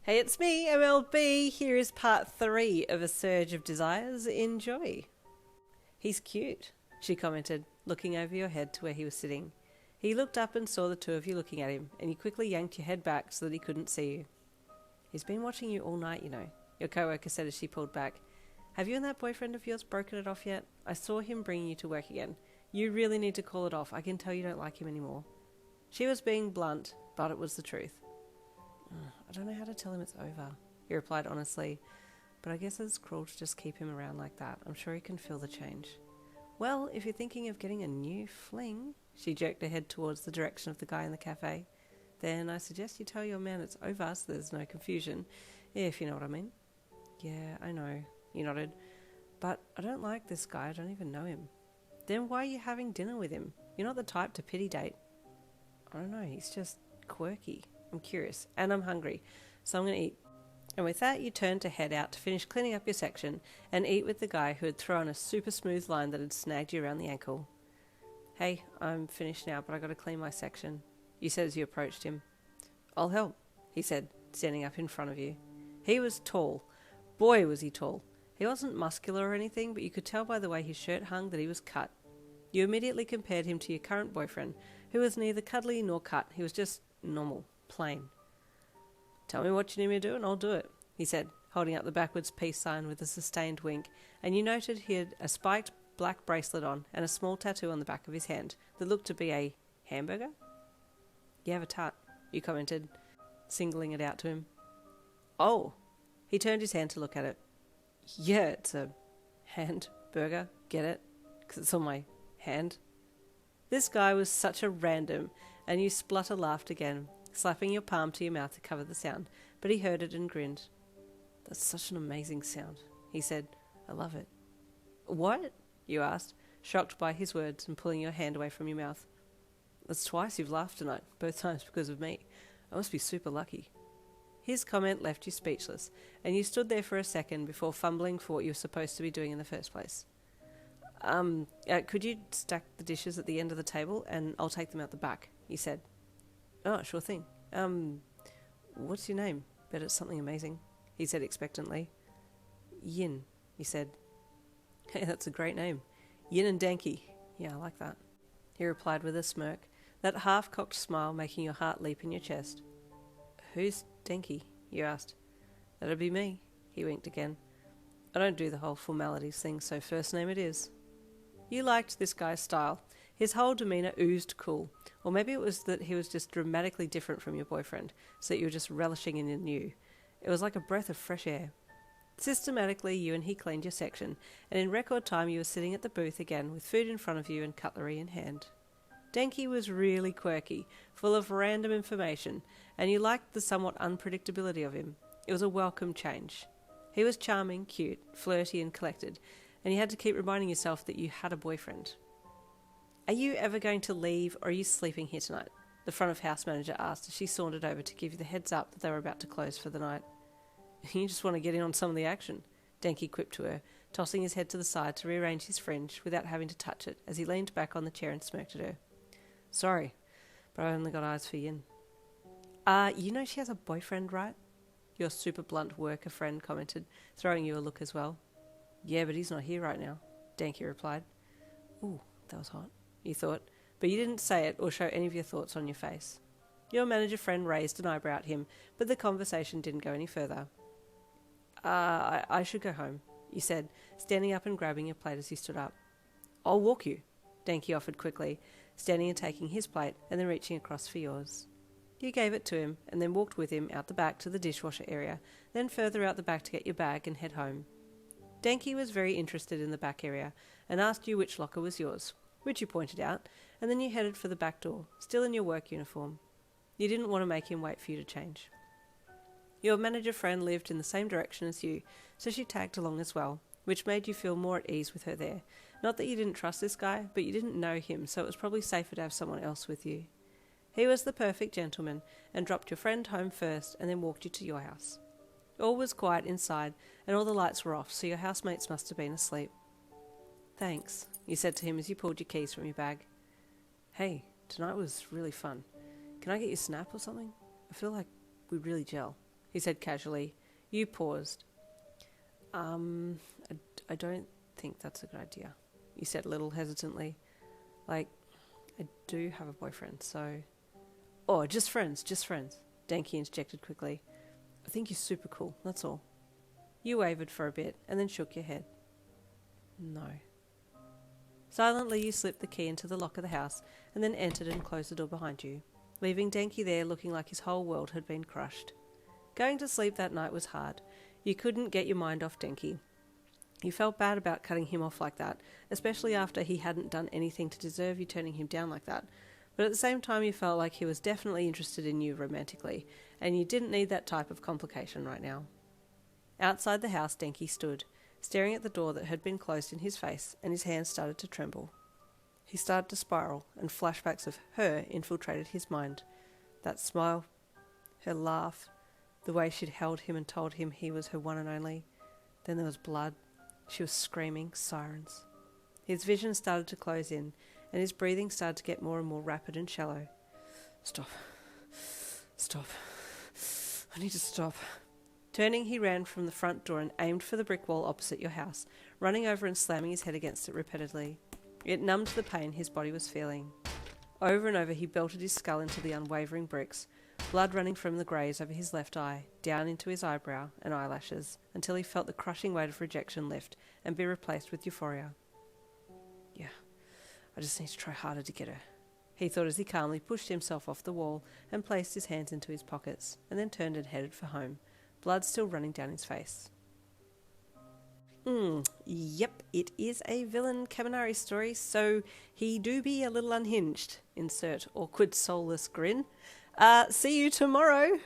Hey, it's me, MLB. Here is part 3 of A Surge of Desires. Enjoy. He's cute, she commented, looking over your head to where he was sitting. He looked up and saw the two of you looking at him, and you quickly yanked your head back so that he couldn't see you. He's been watching you all night, you know, your co-worker said as she pulled back. Have you and that boyfriend of yours broken it off yet? I saw him bringing you to work again. You really need to call it off. I can tell you don't like him anymore. She was being blunt, but it was the truth. I don't know how to tell him it's over, he replied honestly, but I guess it's cruel to just keep him around like that. I'm sure he can feel the change. Well, if you're thinking of getting a new fling, she jerked her head towards the direction of the guy in the cafe, then I suggest you tell your man it's over so there's no confusion, if you know what I mean. Yeah, I know, he nodded, but I don't like this guy. I don't even know him. Then why are you having dinner with him? You're not the type to pity date. I don't know, he's just quirky. I'm curious, and I'm hungry, so I'm going to eat. And with that, you turned to head out to finish cleaning up your section and eat with the guy who had thrown a super smooth line that had snagged you around the ankle. Hey, I'm finished now, but I got to clean my section, you said as you approached him. I'll help, he said, standing up in front of you. He was tall. Boy, was he tall. He wasn't muscular or anything, but you could tell by the way his shirt hung that he was cut. You immediately compared him to your current boyfriend, who was neither cuddly nor cut. He was just normal. Plain. Tell me what you need me to do and I'll do it, he said, holding up the backwards peace sign with a sustained wink, and you noted he had a spiked black bracelet on and a small tattoo on the back of his hand that looked to be a hamburger? You have a tart, you commented, singling it out to him. Oh, he turned his hand to look at it. Yeah, it's a hand burger, get it? Because it's on my hand. This guy was such a random, and you splutter laughed again, slapping your palm to your mouth to cover the sound, but he heard it and grinned. That's such an amazing sound, he said. I love it. What? You asked, shocked by his words and pulling your hand away from your mouth. That's twice you've laughed tonight, both times because of me. I must be super lucky. His comment left you speechless, and you stood there for a second before fumbling for what you were supposed to be doing in the first place. Could you stack the dishes at the end of the table and I'll take them out the back, he said. Oh, sure thing. What's your name? Bet it's something amazing, he said expectantly. Yin, he said. Hey, that's a great name. Yin and Denki. Yeah, I like that, he replied with a smirk, that half-cocked smile making your heart leap in your chest. Who's Denki? You asked. That'd be me, he winked again. I don't do the whole formalities thing, so first name it is. You liked this guy's style. His whole demeanour oozed cool. Or maybe it was that he was just dramatically different from your boyfriend, so that you were just relishing in the new. It was like a breath of fresh air. Systematically, you and he cleaned your section, and in record time you were sitting at the booth again with food in front of you and cutlery in hand. Denki was really quirky, full of random information, and you liked the somewhat unpredictability of him. It was a welcome change. He was charming, cute, flirty and collected, and you had to keep reminding yourself that you had a boyfriend. Are you ever going to leave, or are you sleeping here tonight? The front of house manager asked as she sauntered over to give you the heads up that they were about to close for the night. You just want to get in on some of the action, Denki quipped to her, tossing his head to the side to rearrange his fringe without having to touch it as he leaned back on the chair and smirked at her. Sorry, but I only got eyes for Yin. You know she has a boyfriend, right? Your super blunt worker friend commented, throwing you a look as well. Yeah, but he's not here right now, Denki replied. Ooh, that was hot, you thought, but you didn't say it or show any of your thoughts on your face. Your manager friend raised an eyebrow at him, but the conversation didn't go any further. I should go home, you said, standing up and grabbing your plate as you stood up. I'll walk you, Denki offered quickly, standing and taking his plate and then reaching across for yours. You gave it to him and then walked with him out the back to the dishwasher area, then further out the back to get your bag and head home. Denki was very interested in the back area and asked you which locker was yours, which you pointed out, and then you headed for the back door, still in your work uniform. You didn't want to make him wait for you to change. Your manager friend lived in the same direction as you, so she tagged along as well, which made you feel more at ease with her there. Not that you didn't trust this guy, but you didn't know him, so it was probably safer to have someone else with you. He was the perfect gentleman, and dropped your friend home first and then walked you to your house. All was quiet inside, and all the lights were off, so your housemates must have been asleep. Thanks, you said to him as you pulled your keys from your bag. Hey, tonight was really fun. Can I get you a snap or something? I feel like we really gel. he said casually. You paused. I don't think that's a good idea, you said a little hesitantly. Like, I do have a boyfriend, so... Oh, just friends. Denki interjected quickly. I think you're super cool, that's all. You wavered for a bit and then shook your head. No. Silently you slipped the key into the lock of the house and then entered and closed the door behind you, leaving Denki there looking like his whole world had been crushed. Going to sleep that night was hard. You couldn't get your mind off Denki. You felt bad about cutting him off like that, especially after he hadn't done anything to deserve you turning him down like that. But at the same time you felt like he was definitely interested in you romantically, and you didn't need that type of complication right now. Outside the house, Denki stood, staring at the door that had been closed in his face, and his hands started to tremble. He started to spiral, and flashbacks of her infiltrated his mind. That smile, her laugh, the way she'd held him and told him he was her one and only. Then there was blood. She was screaming, sirens. His vision started to close in, and his breathing started to get more and more rapid and shallow. Stop. I need to stop. Turning, he ran from the front door and aimed for the brick wall opposite your house, running over and slamming his head against it repeatedly. It numbed the pain his body was feeling. Over and over he belted his skull into the unwavering bricks, blood running from the graze over his left eye, down into his eyebrow and eyelashes, until he felt the crushing weight of rejection lift and be replaced with euphoria. Yeah, I just need to try harder to get her, he thought as he calmly pushed himself off the wall and placed his hands into his pockets, and then turned and headed for home, blood still running down his face. Yep, it is a villain Kaminari story, so he do be a little unhinged. Insert awkward soulless grin. See you tomorrow.